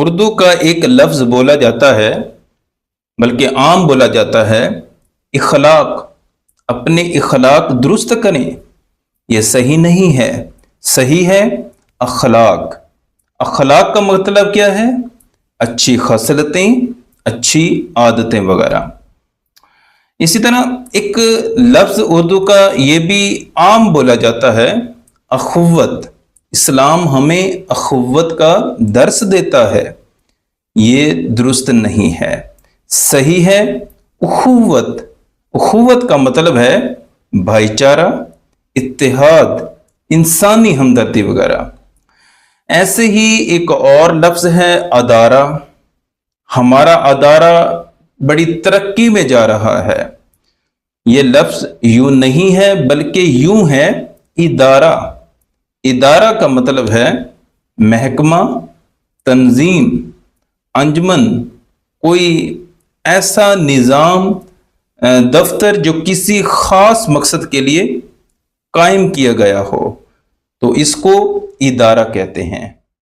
اردو کا ایک لفظ بولا جاتا ہے، بلکہ عام بولا جاتا ہے، اخلاق۔ اپنے اخلاق درست کریں، یہ صحیح نہیں ہے، صحیح ہے اخلاق۔ اخلاق کا مطلب کیا ہے؟ اچھی خصلتیں، اچھی عادتیں وغیرہ۔ اسی طرح ایک لفظ اردو کا یہ بھی عام بولا جاتا ہے، اخوت۔ اسلام ہمیں اخوت کا درس دیتا ہے، یہ درست نہیں ہے، صحیح ہے اخوت۔ اخوت کا مطلب ہے بھائی چارہ، اتحاد، انسانی ہمدردی وغیرہ۔ ایسے ہی ایک اور لفظ ہے ادارہ۔ ہمارا ادارہ بڑی ترقی میں جا رہا ہے۔ یہ لفظ یوں نہیں ہے بلکہ یوں ہے ادارہ۔ ادارہ کا مطلب ہے محکمہ، تنظیم، انجمن، کوئی ایسا نظام، دفتر جو کسی خاص مقصد کے لیے قائم کیا گیا ہو، تو اس کو ادارہ کہتے ہیں۔